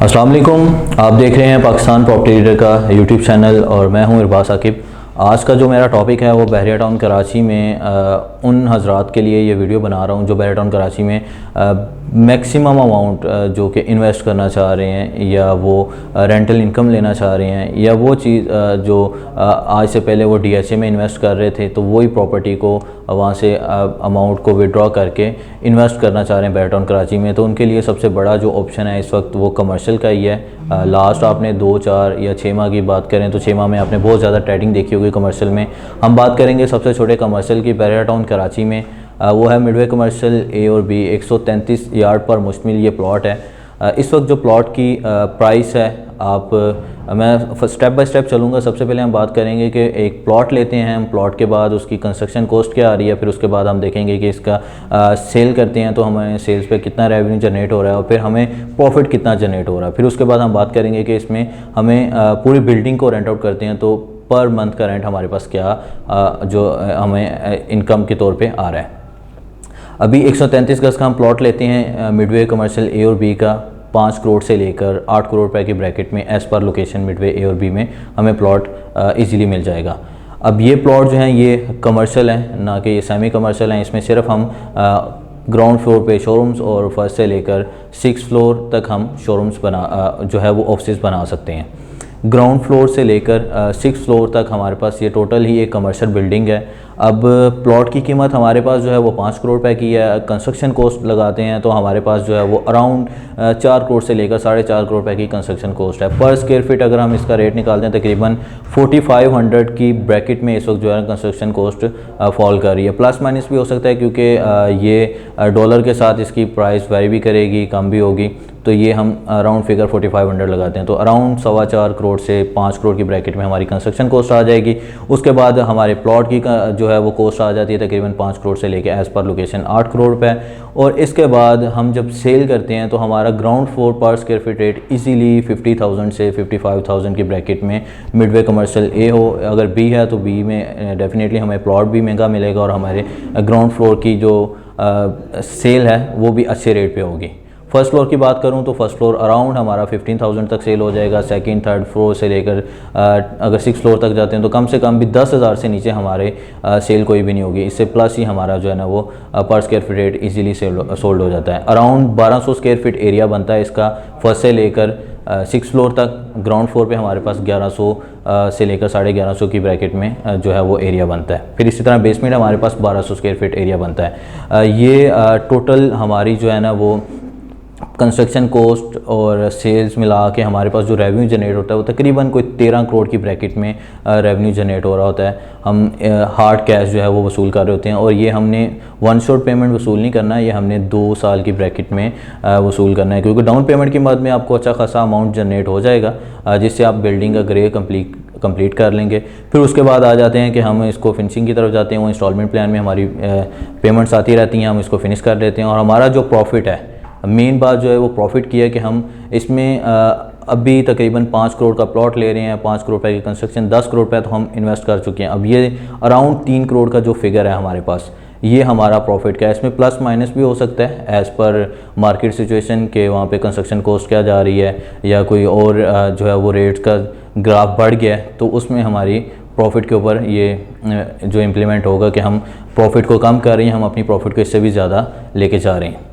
अस्सलाम वालेकुम। आप देख रहे हैं पाकिस्तान प्रॉपर्टी लीडर का यूट्यूब चैनल और मैं हूं इरबाज साकिब। आज का जो मेरा टॉपिक है वो बहरिया टाउन कराची में उन हज़रात के लिए ये वीडियो बना रहा हूं जो बहरिया टाउन कराची में मैक्सिमम अमाउंट जो कि इन्वेस्ट करना चाह रहे हैं या वो रेंटल इनकम लेना चाह रहे हैं या वो चीज़ जो आज से पहले वो DHA में इन्वेस्ट कर रहे थे तो वही प्रॉपर्टी को वहाँ से अमाउंट को विड्रॉ करके इन्वेस्ट करना चाह रहे हैं बहरिया टाउन कराची में। तो उनके लिए सबसे बड़ा जो ऑप्शन है इस वक्त वो कमर्शियल का ही है। लास्ट आपने 2, 4 या 6 माह की बात करें तो 6 माह में आपने बहुत ज़्यादा ट्रेडिंग देखी होगी कमर्शियल में। हम बात करेंगे सबसे छोटे कमर्शियल की बहरिया टाउन कराची में। वो है मिडवे कमर्शियल A और B। 133 यार्ड पर मुश्तमिल ये प्लॉट है। इस वक्त जो प्लॉट की प्राइस है मैं स्टेप बाय स्टेप चलूँगा। सबसे पहले हम बात करेंगे कि एक प्लॉट लेते हैं हम, प्लॉट के बाद उसकी कंस्ट्रक्शन कॉस्ट क्या आ रही है, फिर उसके बाद हम देखेंगे कि इसका सेल करते हैं तो हमें सेल्स पे कितना रेवेन्यू जनरेट हो रहा है और फिर हमें प्रॉफिट कितना जनरेट हो रहा है। फिर उसके बाद हम बात करेंगे कि इसमें हमें पूरी बिल्डिंग को रेंट आउट करते हैं तो पर मंथ का रेंट हमारे पास क्या जो हमें इनकम के तौर पर आ रहा है। अभी 133 गज़ का हम प्लॉट लेते हैं मिडवे कमर्शियल A और B का। 5 करोड़ से लेकर 8 करोड़ रुपए की ब्रैकेट में as per location Midway A और B में हमें प्लॉट इजीली मिल जाएगा। अब ये प्लॉट जो हैं ये कमर्शियल हैं, ना कि ये सेमी कमर्शियल हैं। इसमें सिर्फ हम ग्राउंड फ्लोर पे शोरूम्स और फर्स्ट से लेकर 6 फ्लोर तक हम शोरूम्स जो है वो ऑफिस बना सकते हैं। ग्राउंड फ्लोर से लेकर 6 फ्लोर तक हमारे पास ये टोटल ही एक कमर्शियल बिल्डिंग है। अब प्लॉट की कीमत हमारे पास जो है वो 5 करोड़ रुपए की है। कंस्ट्रक्शन कॉस्ट लगाते हैं तो हमारे पास जो है वो अराउंड 4 करोड़ से लेकर 4.5 करोड़ रुपए की कंस्ट्रक्शन कॉस्ट है। पर स्क्वायर फीट अगर हम इसका रेट निकालते हैं तकरीबन 4500 की ब्रैकेट में इस वक्त जो है कंस्ट्रक्शन कॉस्ट फॉल कर रही है। प्लस माइनस भी हो सकता है क्योंकि ये डॉलर के साथ इसकी प्राइस वेरी भी करेगी, कम भी होगी। तो ये हम अराउंड फिगर 4500 लगाते हैं तो अराउंड 4.25 करोड़ से 5 करोड़ की ब्रैकेट में हमारी कंस्ट्रक्शन कॉस्ट आ जाएगी। उसके बाद हमारे प्लॉट की जो है वो कॉस्ट आ जाती है तकरीबन 5 करोड़ से लेके एज़ पर लोकेशन 8 करोड़ रुपए। और इसके बाद हम जब सेल करते हैं तो हमारा ग्राउंड फ्लोर पर स्क्वायर फीट रेट इजीली 50,000 से 55,000 की ब्रैकेट में मिडवे कमर्शियल A हो, अगर B है तो B में डेफिनेटली हमें प्लॉट भी महंगा मिलेगा और हमारे ग्राउंड फ्लोर की जो सेल है वो भी अच्छे रेट पे होगी। फर्स्ट फ्लोर की बात करूं तो फर्स्ट फ्लोर अराउंड हमारा 15,000 तक सेल हो जाएगा। सेकंड थर्ड फ्लोर से लेकर अगर 6 फ्लोर तक जाते हैं तो कम से कम भी 10,000 से नीचे हमारे सेल कोई भी नहीं होगी। इससे प्लस ही हमारा जो है ना वो पर square feet rate easily sold हो जाता है। अराउंड 1200 स्क्वायर फीट एरिया बनता है इसका फर्स्ट से लेकर 6 फ्लोर तक। ग्राउंड फ्लोर पे हमारे पास 1100 से लेकर 1150 की ब्रैकेट में जो है वो एरिया बनता है। फिर इसी तरह बेसमेंट हमारे पास 1200 स्क्वायर फीट एरिया बनता है। ये टोटल हमारी जो है ना वो कंस्ट्रक्शन कॉस्ट और सेल्स मिला के हमारे पास जो रेवेन्यू जनरेट होता है वो तकरीबन कोई 13 करोड़ की ब्रैकेट में रेवेन्यू जनरेट हो रहा होता है। हम हार्ड कैश जो है वो वसूल कर रहे होते हैं और ये हमने वन शॉट पेमेंट वसूल नहीं करना है, ये हमने 2 साल की ब्रैकेट में वसूल करना है क्योंकि डाउन पेमेंट की मद में आपको अच्छा खासा अमाउंट जनरेट हो जाएगा जिससे आप बिल्डिंग का ग्रे कंप्लीट कर लेंगे। फिर उसके बाद आ जाते हैं कि हम इसको फिनिशिंग की तरफ जाते हैं। वो इंस्टॉलमेंट प्लान में हमारी पेमेंट्स आती रहती हैं, हम इसको फिनिश कर लेते हैं और हमारा जो प्रॉफिट है, मेन बात जो है वो प्रॉफिट की है कि हम इसमें अभी तकरीबन 5 करोड़ का प्लॉट ले रहे हैं। 5 करोड़ रुपए की कंस्ट्रक्शन, 10 करोड़ रुपए तो हम इन्वेस्ट कर चुके हैं। अब ये अराउंड 3 करोड़ का जो फिगर है हमारे पास, ये हमारा प्रॉफिट का है। इसमें प्लस माइनस भी हो सकता है एज़ पर मार्केट सिचुएशन के, वहाँ पे कंस्ट्रक्शन कॉस्ट क्या जा रही है या कोई और जो है वो रेट्स का ग्राफ बढ़ गया है तो उसमें हमारी प्रॉफिट के ऊपर ये जो इम्प्लीमेंट होगा कि हम प्रॉफिट को कम कर रहे हैं, हम अपनी प्रॉफिट को इससे भी ज़्यादा लेके जा रहे हैं।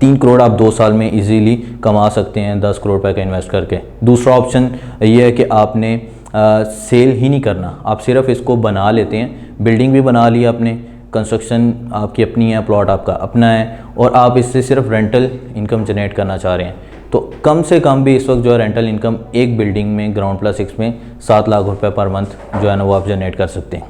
3 करोड़ आप 2 साल में इजीली कमा सकते हैं 10 करोड़ रुपए का इन्वेस्ट करके। दूसरा ऑप्शन ये है कि आपने सेल ही नहीं करना, आप सिर्फ इसको बना लेते हैं। बिल्डिंग भी बना ली आपने, कंस्ट्रक्शन आपकी अपनी है, प्लॉट आपका अपना है और आप इससे सिर्फ रेंटल इनकम जनरेट करना चाह रहे हैं तो कम से कम भी इस वक्त जो है रेंटल इनकम एक बिल्डिंग में ग्राउंड प्लस 6 में 7 लाख रुपये पर मंथ जो है ना वो आप जनरेट कर सकते हैं।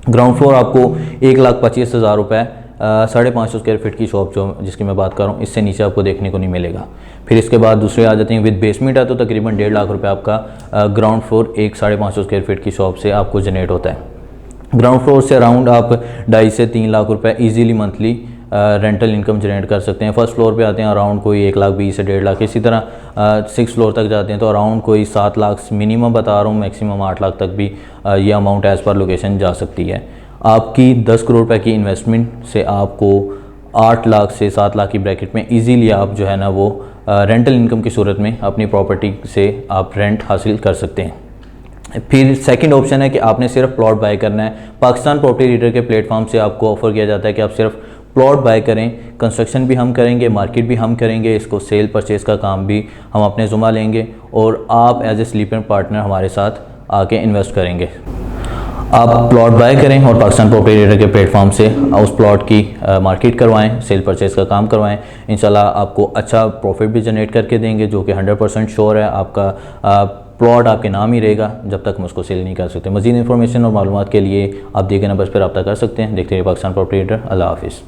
ग्राउंड फ्लोर आपको 1,25,000 रुपये 550 स्क्वायर फीट की शॉप जो जिसकी मैं बात कर रहा हूँ इससे नीचे आपको देखने को नहीं मिलेगा। फिर इसके बाद दूसरे आ जाते हैं विद बेसमेंट है तो तकरीबन 1.5 लाख रुपए आपका ग्राउंड फ्लोर 550 स्क्वायर फीट की शॉप से आपको जनरेट होता है। ग्राउंड फ्लोर से अराउंड आप 2.5 से 3 लाख रुपए easily monthly rental income generate कर सकते हैं। फर्स्ट फ्लोर पे आते हैं अराउंड कोई 1,20,000 से 1.5 लाख। इसी तरह 6 फ्लोर तक जाते हैं तो अराउंड कोई 7 लाख मिनिमम बता रहा हूँ, मैक्सिमम 8 लाख तक भी ये अमाउंट एज़ पर लोकेशन जा सकती है। आपकी 10 करोड़ रुपए की इन्वेस्टमेंट से आपको 8 लाख से 7 लाख की ब्रैकेट में इजीली आप जो है ना वो रेंटल इनकम की सूरत में अपनी प्रॉपर्टी से आप रेंट हासिल कर सकते हैं। फिर सेकंड ऑप्शन है कि आपने सिर्फ प्लॉट बाय करना है। पाकिस्तान प्रॉपर्टी रीडर के प्लेटफॉर्म से आपको ऑफ़र किया जाता है कि आप सिर्फ प्लॉट बाय करें, कंस्ट्रक्शन भी हम करेंगे, मार्केट भी हम करेंगे, इसको सेल परचेज़ का काम भी हम अपने ज़ुम्मा लेंगे और आप एज ए स्लीपिंग पार्टनर हमारे साथ आके इन्वेस्ट करेंगे। आप प्लॉट बाय करें और पाकिस्तान प्रॉपर्टी रीडर के प्लेटफॉर्म से उस प्लॉट की मार्केट करवाएं, सेल परचेज़ का काम करवाएं। इंशाल्लाह आपको अच्छा प्रॉफिट भी जनरेट करके देंगे, जो कि 100% श्योर है। आपका प्लॉट आपके नाम ही रहेगा जब तक हम उसको सेल नहीं कर सकते। मज़ीद इन्फॉर्मेशन और मालूमात के लिए आप दिए गए नंबर पर रब्ता कर सकते हैं। देखते रहिए पाकिस्तान प्रॉपर्टी रीडर। अल्लाह हाफिज़।